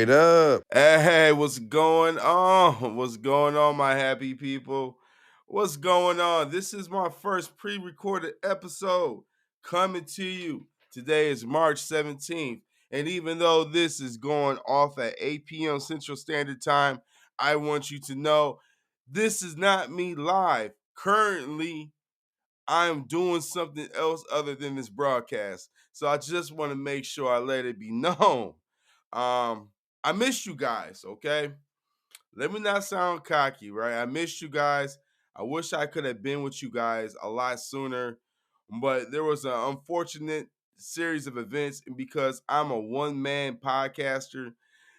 Straight up. Hey, what's going on? What's going on, my happy people? What's going on? This is my first pre recorded episode coming to you. Today is March 17th. And even though this is going off at 8 p.m. Central Standard Time, I want you to know this is not me live. Currently, I'm doing something else other than this broadcast. So I just want to make sure I let it be known. I missed you guys, okay? Let me not sound cocky, right? I missed you guys. I wish I could have been with you guys a lot sooner, but there was an unfortunate series of events, and because I'm a one-man podcaster,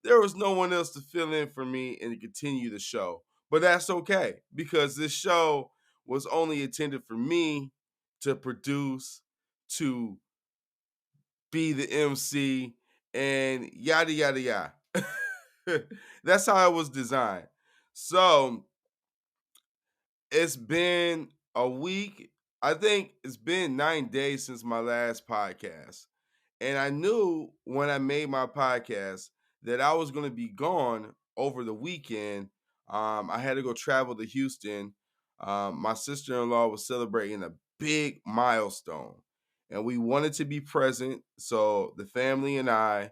there was no one else to fill in for me and to continue the show. But that's okay because this show was only intended for me to produce, to be the MC, and yada yada yada. That's how it was designed. So it's been a week. I think it's been 9 days since my last podcast. And I knew when I made my podcast that I was going to be gone over the weekend. I had to go travel to Houston. My sister in law was celebrating a big milestone, and we wanted to be present. So the family and I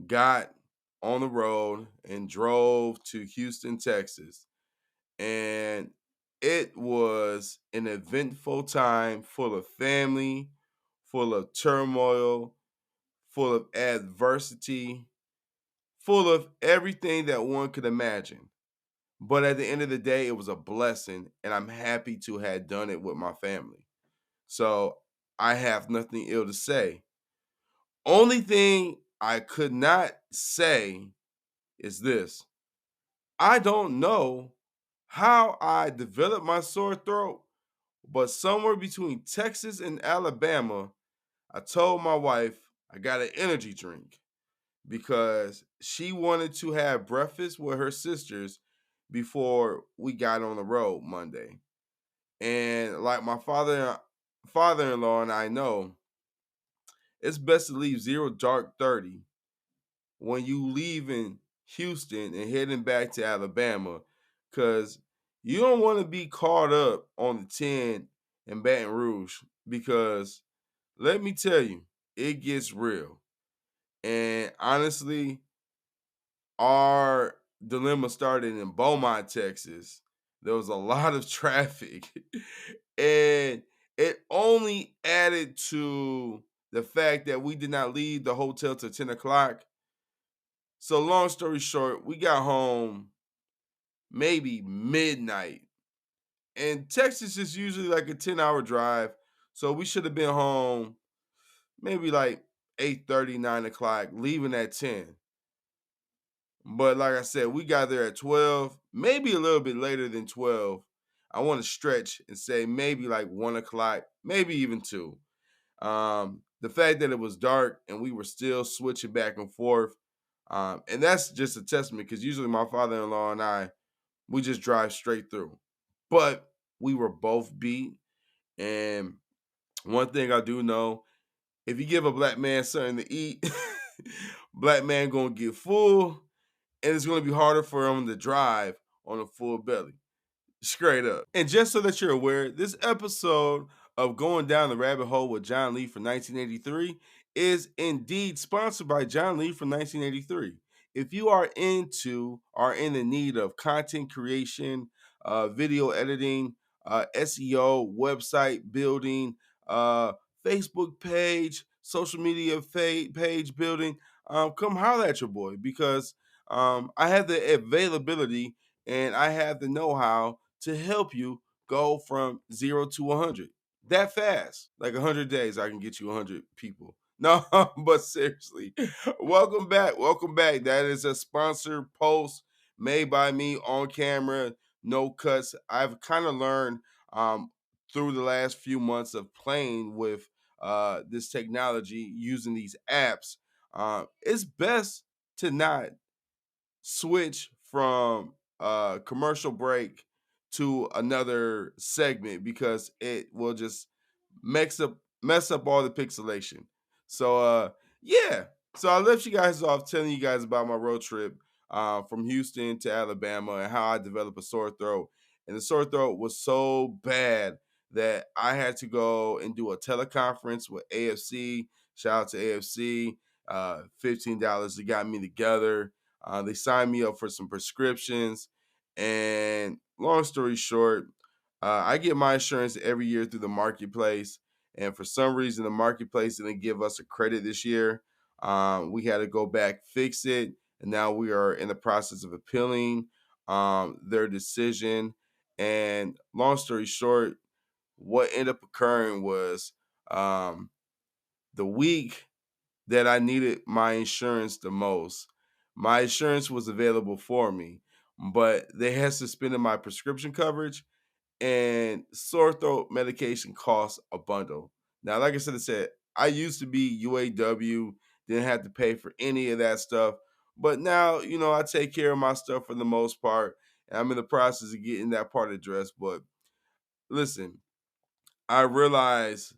got on the road and drove to Houston, Texas. And it was an eventful time full of family, full of turmoil, full of adversity, full of everything that one could imagine. But at the end of the day, it was a blessing, and I'm happy to have done it with my family. So I have nothing ill to say. Only thing I could not say is this: I don't know how I developed my sore throat, but somewhere between Texas and Alabama, I told my wife I got an energy drink because she wanted to have breakfast with her sisters before we got on the road Monday. And like my father-in-law and I know, it's best to leave zero dark 30 when you leaving Houston and heading back to Alabama, because you don't want to be caught up on the 10 in Baton Rouge, because let me tell you, it gets real. And honestly, our dilemma started in Beaumont, Texas. There was a lot of traffic, and it only added to the fact that we did not leave the hotel till 10 o'clock. So, long story short, we got home maybe midnight. And Texas is usually like a 10-hour drive. So, we should have been home maybe like 8:30, 9 o'clock, leaving at 10. But like I said, we got there at 12, maybe a little bit later than 12. I want to stretch and say maybe like 1 o'clock, maybe even 2. The fact that it was dark and we were still switching back and forth, and that's just a testament, because usually my father-in-law and I, we just drive straight through. But we were both beat. And one thing I do know, if you give a black man something to eat, black man gonna get full, and it's going to be harder for him to drive on a full belly. Straight up. And just so that you're aware, this episode of Going Down the Rabbit Hole with John Lee from 1983 is indeed sponsored by John Lee from 1983. If you are in the need of content creation, video editing, SEO, website building, Facebook page, social media page building, come holler at your boy, because I have the availability and I have the know-how to help you go from 0 to 100 that fast. Like 100 days, I can get you 100 people. No, but seriously, welcome back. Welcome back. That is a sponsored post made by me on camera, no cuts. I've kind of learned through the last few months of playing with this technology, using these apps. It's best to not switch from a commercial break to another segment, because it will just mess up all the pixelation. So yeah. So I left you guys off telling you guys about my road trip from Houston to Alabama and how I developed a sore throat. And the sore throat was so bad that I had to go and do a teleconference with AFC. Shout out to AFC. $15 that got me together. They signed me up for some prescriptions. And long story short, I get my insurance every year through the marketplace. And for some reason, the marketplace didn't give us a credit this year. We had to go back, fix it, and now we are in the process of appealing their decision. And long story short, what ended up occurring was um, the week that I needed my insurance the most, my insurance was available for me, but they had suspended my prescription coverage and sore throat medication costs a bundle. Now, like I said, I used to be UAW, didn't have to pay for any of that stuff. But now, I take care of my stuff for the most part, and I'm in the process of getting that part addressed. But listen, I realized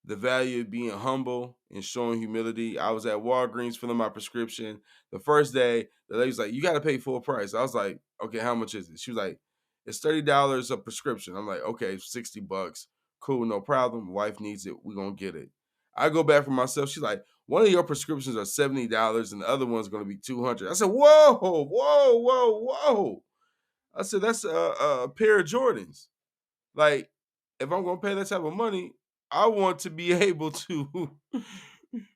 the value of being humble and showing humility. I was at Walgreens filling my prescription. The first day, the lady's like, "You got to pay full price." I was like, "Okay, how much is it?" She was like, "It's $30 a prescription." I'm like, "Okay, $60. Cool, no problem. Wife needs it. We're going to get it." I go back for myself. She's like, "One of your prescriptions are $70 and the other one's going to be 200." I said, "Whoa, whoa, whoa, whoa." I said, "That's a pair of Jordans." Like, if I'm gonna pay that type of money, I want to be able to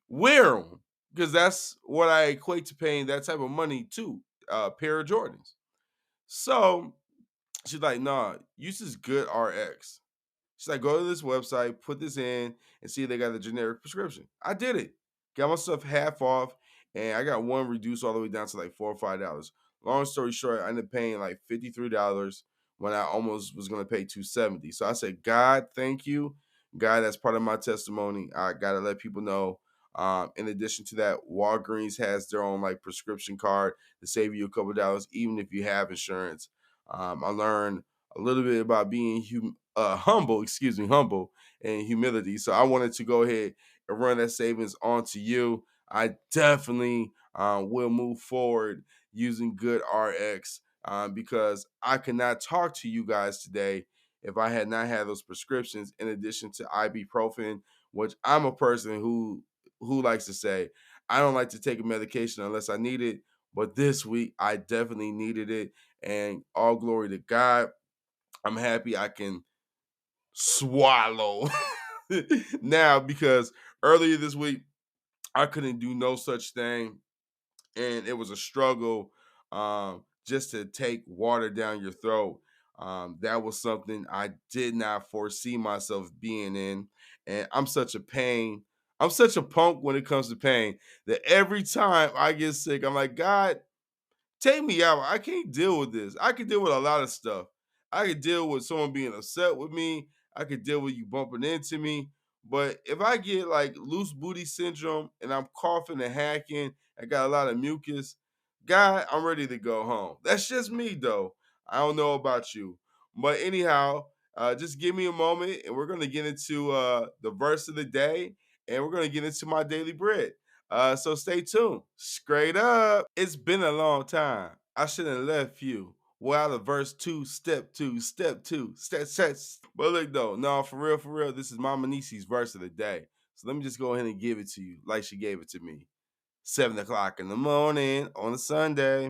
wear them because that's what I equate to paying that type of money to a pair of Jordans. So she's like, "Nah, use this good RX." She's like, "Go to this website, put this in, and see if they got a generic prescription." I did it. Got myself half off, and I got one reduced all the way down to like $4 or $5. Long story short, I ended up paying like $53 when I almost was gonna pay $270. So I said, "God, thank you. God, that's part of my testimony. I gotta let people know." In addition to that, Walgreens has their own like prescription card to save you a couple dollars, even if you have insurance. I learned a little bit about being humble and humility. So I wanted to go ahead and run that savings onto you. I definitely will move forward using good RX because I could not talk to you guys today if I had not had those prescriptions in addition to ibuprofen, which I'm a person who likes to say I don't like to take a medication unless I need it. But this week I definitely needed it, and all glory to God. I'm happy I can swallow now because earlier this week I couldn't do no such thing, and it was a struggle just to take water down your throat. That was something I did not foresee myself being in, and I'm such a pain. I'm such a punk when it comes to pain that every time I get sick, I'm like, "God, take me out. I can't deal with this. I can deal with a lot of stuff. I could deal with someone being upset with me. I could deal with you bumping into me. But if I get like loose booty syndrome and I'm coughing and hacking, I got a lot of mucus, God, I'm ready to go home." That's just me though. I don't know about you. But anyhow, just give me a moment and we're going to get into the verse of the day and we're going to get into my daily bread. So stay tuned. Straight up. It's been a long time. I shouldn't have left you. Well, out of verse two, step two, step. But look though, no, for real, this is Mama Nisi's verse of the day. So let me just go ahead and give it to you like she gave it to me. 7 o'clock in the morning on a Sunday.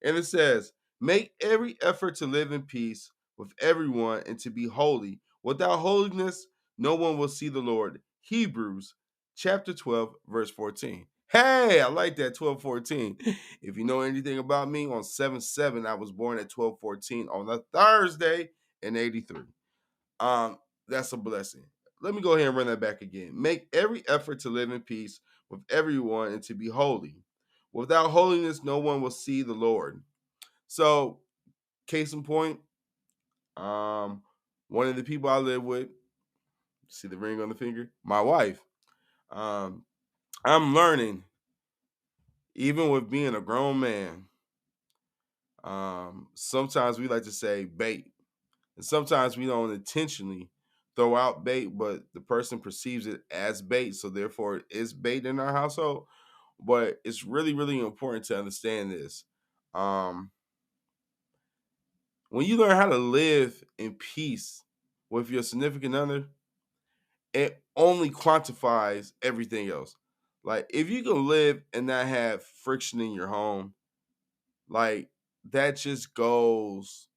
And it says, "Make every effort to live in peace with everyone and to be holy. Without holiness, no one will see the Lord." Hebrews chapter 12, verse 14. Hey, I like that 12:14. If you know anything about me, on 7/7, I was born at 12:14 on a Thursday in 83. Um, that's a blessing. Let me go ahead and run that back again. Make every effort to live in peace with everyone and to be holy. Without holiness, no one will see the Lord. So, case in point, um, one of the people I live with, see the ring on the finger, my wife. Um, I'm learning, even with being a grown man. Sometimes we like to say bait, and sometimes we don't intentionally throw out bait, but the person perceives it as bait, so therefore it is bait in our household. But it's really, really important to understand this. Um, when you learn how to live in peace with your significant other, it only quantifies everything else. Like if you can live and not have friction in your home, like that just goes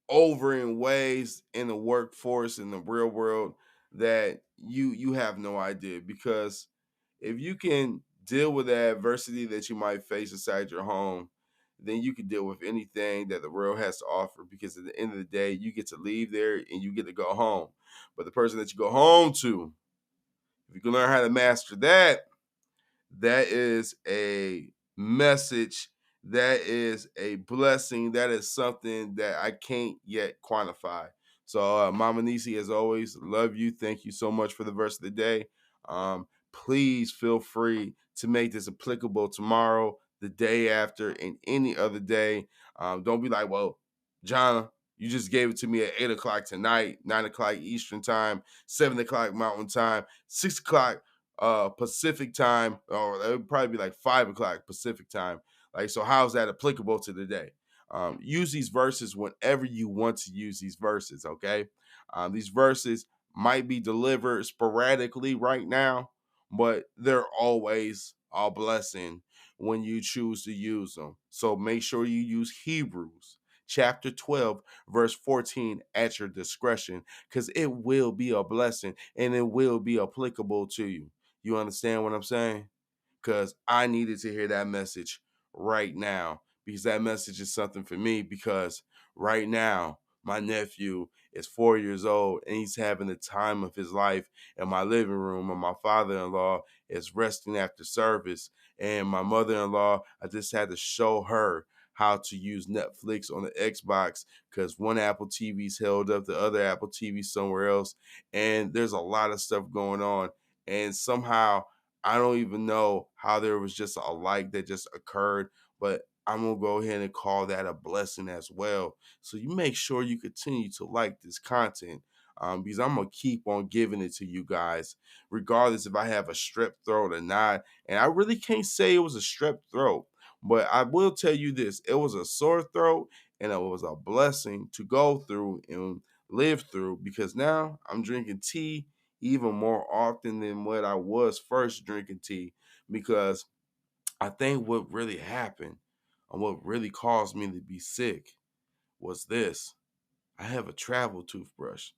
over in ways in the workforce in the real world that you have no idea, because if you can deal with the adversity that you might face inside your home, then you can deal with anything that the world has to offer, because at the end of the day you get to leave there and you get to go home. But the person that you go home to, if you can learn how to master that, that is a message. That is a blessing. That is something that I can't yet quantify. So, Mama Nisi, as always, love you. Thank you so much for the verse of the day. Please feel free to make this applicable tomorrow, the day after, and any other day. Don't be like, well, John, you just gave it to me at 8 o'clock tonight, 9 o'clock Eastern time, 7 o'clock Mountain time, 6 o'clock Pacific time, or it would probably be like 5 o'clock Pacific time. Like, so how's that applicable to the day? Use these verses whenever you want to use these verses, okay? These verses might be delivered sporadically right now, but they're always a blessing when you choose to use them. So make sure you use Hebrews chapter 12, verse 14 at your discretion, because it will be a blessing and it will be applicable to you. You understand what I'm saying? Because I needed to hear that message right now, because that message is something for me. Because right now, my nephew is 4 years old and he's having the time of his life in my living room, and my father-in-law is resting after service. And my mother-in-law, I just had to show her how to use Netflix on the Xbox, because one Apple TV's held up, the other Apple TV somewhere else, and there's a lot of stuff going on. And somehow I don't even know how there was just a like that just occurred, but I'm gonna go ahead and call that a blessing as well. So you make sure you continue to like this content, because I'm gonna keep on giving it to you guys, regardless if I have a strep throat or not. And I really can't say it was a strep throat, but I will tell you this: it was a sore throat, and it was a blessing to go through and live through, because now I'm drinking tea even more often than what I was first drinking tea, because I think what really happened and what really caused me to be sick was this. I have a travel toothbrush,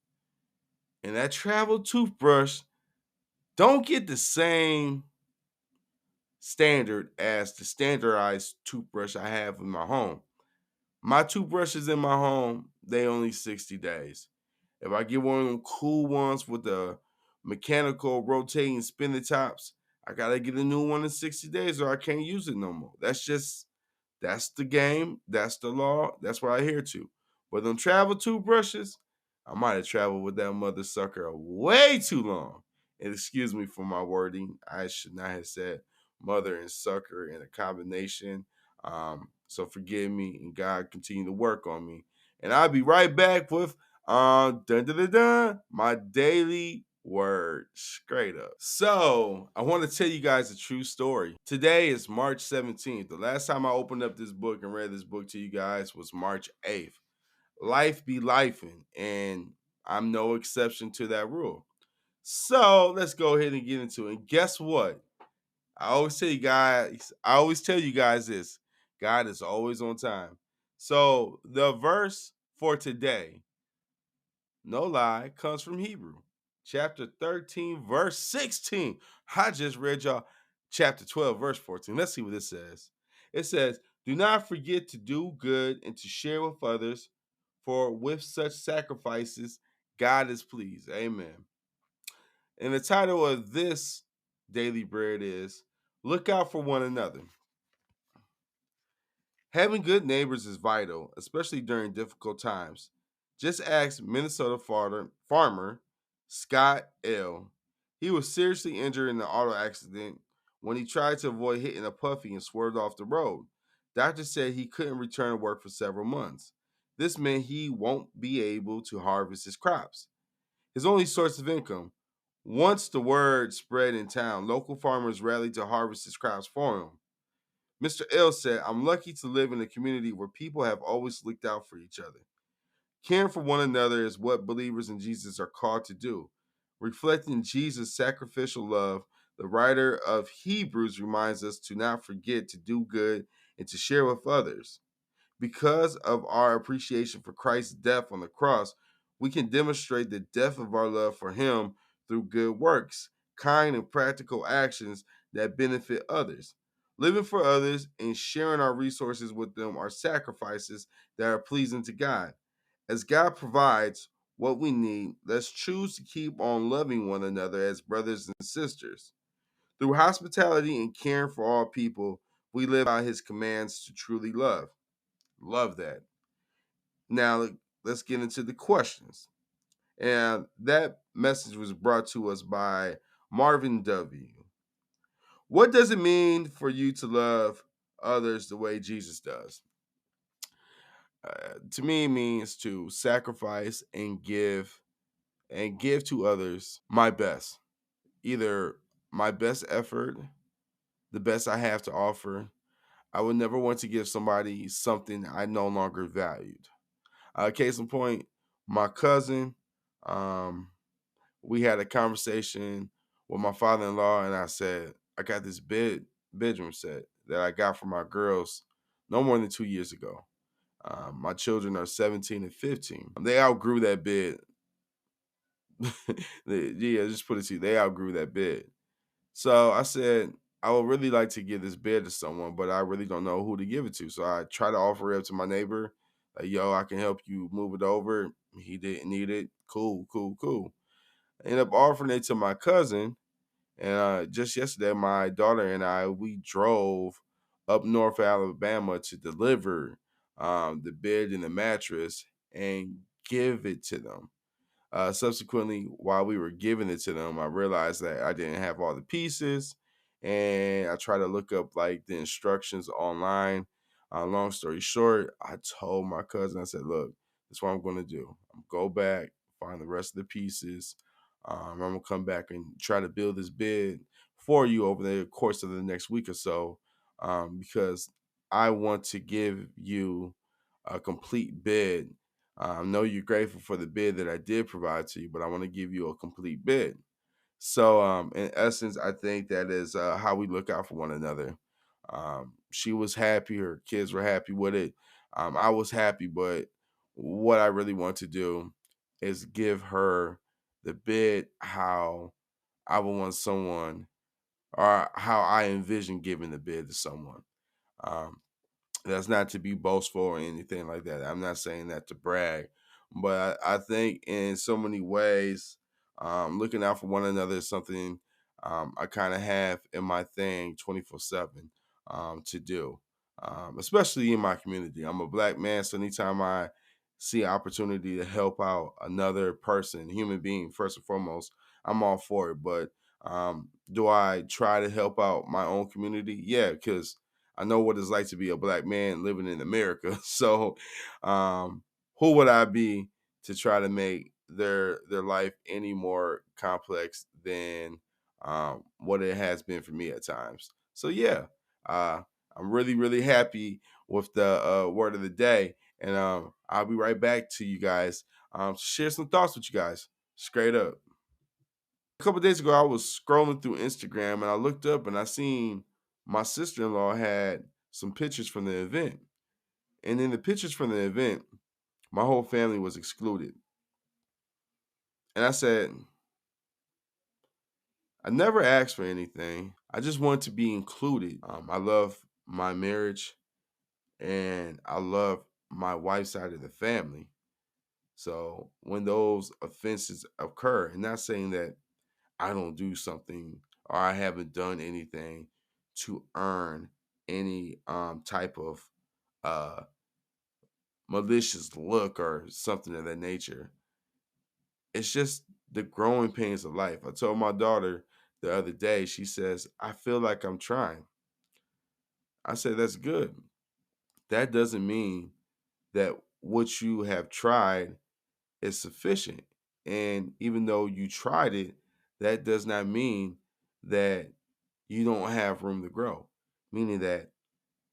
and that travel toothbrush don't get the same standard as the standardized toothbrush I have in my home. My toothbrushes in my home, they only 60 days. If I get one of them cool ones with the mechanical rotating spinning tops, I gotta get a new one in 60 days or I can't use it no more. That's the game. That's the law. That's what I adhere to. But them travel toothbrushes, I might have traveled with that mother sucker way too long. And excuse me for my wording. I should not have said mother and sucker in a combination. So forgive me, and God continue to work on me. And I'll be right back with dun dun dun dun, my daily word, straight up. So I want to tell you guys a true story. Today is March 17th. The last time I opened up this book and read this book to you guys was March 8th. Life be lifing, and I'm no exception to that rule. So let's go ahead and get into it. And guess what? I always tell you guys this: God is always on time. So the verse for today, no lie, comes from Hebrew, chapter 13, verse 16. I just read y'all chapter 12, verse 14. Let's see what it says. It says, do not forget to do good and to share with others, for with such sacrifices, God is pleased. Amen. And the title of this daily bread is Look Out for One Another. Having good neighbors is vital, especially during difficult times. Just ask Minnesota farmer Scott L. He was seriously injured in an auto accident when he tried to avoid hitting a puppy and swerved off the road. Doctors said he couldn't return to work for several months. This meant he won't be able to harvest his crops, his only source of income. Once the word spread in town, local farmers rallied to harvest his crops for him. Mr. L said, I'm lucky to live in a community where people have always looked out for each other. Caring for one another is what believers in Jesus are called to do. Reflecting Jesus' sacrificial love, the writer of Hebrews reminds us to not forget to do good and to share with others. Because of our appreciation for Christ's death on the cross, we can demonstrate the depth of our love for Him through good works, kind and practical actions that benefit others. Living for others and sharing our resources with them are sacrifices that are pleasing to God. As God provides what we need, let's choose to keep on loving one another as brothers and sisters. Through hospitality and caring for all people, we live out His commands to truly love. Love that. Now, let's get into the questions. And that message was brought to us by Marvin W. What does it mean for you to love others the way Jesus does? To me, it means to sacrifice and give to others my best, either my best effort, the best I have to offer. I would never want to give somebody something I no longer valued. Case in point, my cousin, um, we had a conversation with my father-in-law, and I said, I got this bedroom set that I got for my girls no more than 2 years ago. My children are 17 and 15. They outgrew that bed. Yeah, just put it to you, they outgrew that bed. So I said, I would really like to give this bed to someone, but I really don't know who to give it to. So I try to offer it up to my neighbor, like, yo, I can help you move it over. He didn't need it. Cool, cool, cool. I ended up offering it to my cousin. And just yesterday, my daughter and I, we drove up North Alabama to deliver the bed and the mattress and give it to them. Subsequently, while we were giving it to them, I realized that I didn't have all the pieces, and I tried to look up like the instructions online. Long story short, I told my cousin, I said, "Look, this is what I'm going to do. I'm go back, find the rest of the pieces. I'm gonna come back and try to build this bed for you over the course of the next week or so, because I want to give you a complete bed. I know you're grateful for the bid that I did provide to you, but I want to give you a complete bid." So, in essence, I think that is how we look out for one another. She was happy, her kids were happy with it. I was happy, but what I really want to do is give her the bid how I would want someone, or how I envision giving the bid to someone. Um, that's not to be boastful or anything like that. I'm not saying that to brag, but I think in so many ways, looking out for one another is something I kind of have in my thing 24/7 to do, especially in my community. I'm a black man, so anytime I see an opportunity to help out another person, human being, first and foremost, I'm all for it. But do I try to help out my own community? Yeah, because I know what it's like to be a black man living in America. So, um, who would I be to try to make their life any more complex than what it has been for me at times? So, yeah, uh, I'm really happy with the word of the day, and I'll be right back to you guys to share some thoughts with you guys. Straight up. A couple days ago, I was scrolling through Instagram and I looked up and I seen my sister-in-law had some pictures from the event. And in the pictures from the event, my whole family was excluded. And I said, I never asked for anything. I just want to be included. I love my marriage and I love my wife's side of the family. So when those offenses occur, and not saying that I don't do something or I haven't done anything to earn any type of uh malicious look or something of that nature. It's just the growing pains of life. I told my daughter the other day, she says, I feel like I'm trying. I said, that's good. That doesn't mean that what you have tried is sufficient. And even though you tried it, that does not mean that you don't have room to grow. Meaning that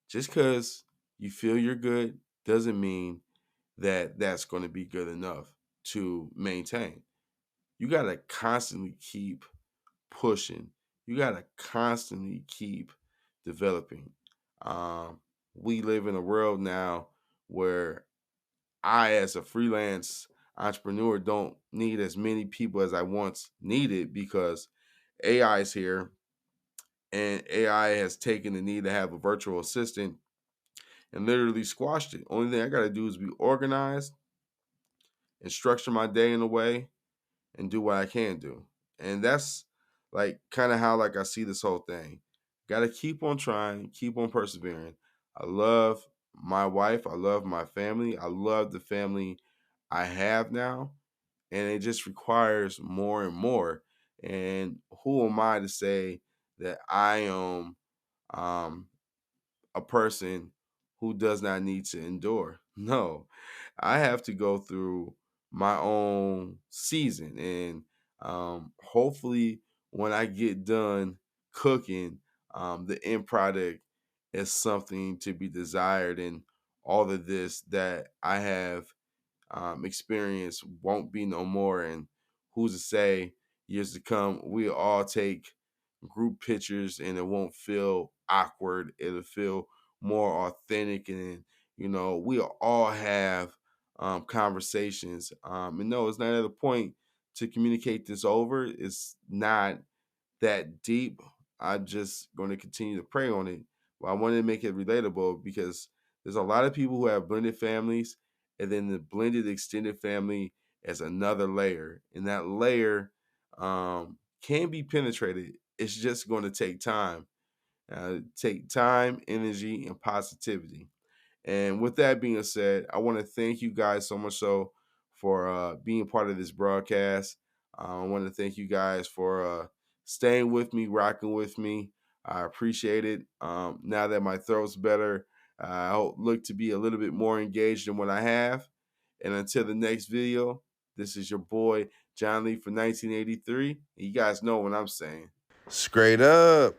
just because you feel you're good doesn't mean that that's going to be good enough to maintain. You got to constantly keep pushing. You got to constantly keep developing. Um, we live in a world now where I, as a freelance entrepreneur, don't need as many people as I once needed because AI is here and AI has taken the need to have a virtual assistant and literally squashed it. Only thing I got to do is be organized and structure my day in a way and do what I can do. And that's like kind of how like I see this whole thing. Got to keep on trying, keep on persevering. I love my wife, I love my family, I love the family I have now, and it just requires more and more. And who am I to say that I am um a person who does not need to endure? No, I have to go through my own season. And hopefully, when I get done cooking, the end product is something to be desired. And all of this that I have experience won't be no more. And who's to say years to come, we all take group pictures and it won't feel awkward. It'll feel more authentic. And, we all have conversations. And no, it's not at a point to communicate this over. It's not that deep. I'm just going to continue to pray on it. But I wanted to make it relatable because there's a lot of people who have blended families, and then the blended extended family is another layer, and that layer can be penetrated. It's just going to take time, energy, and positivity. And with that being said, I want to thank you guys so much so for being part of this broadcast. I want to thank you guys for staying with me, rocking with me. I appreciate it. Now that my throat's better, I'll look to be a little bit more engaged than what I have. And until the next video, this is your boy, John Lee from 1983. You guys know what I'm saying. Straight up.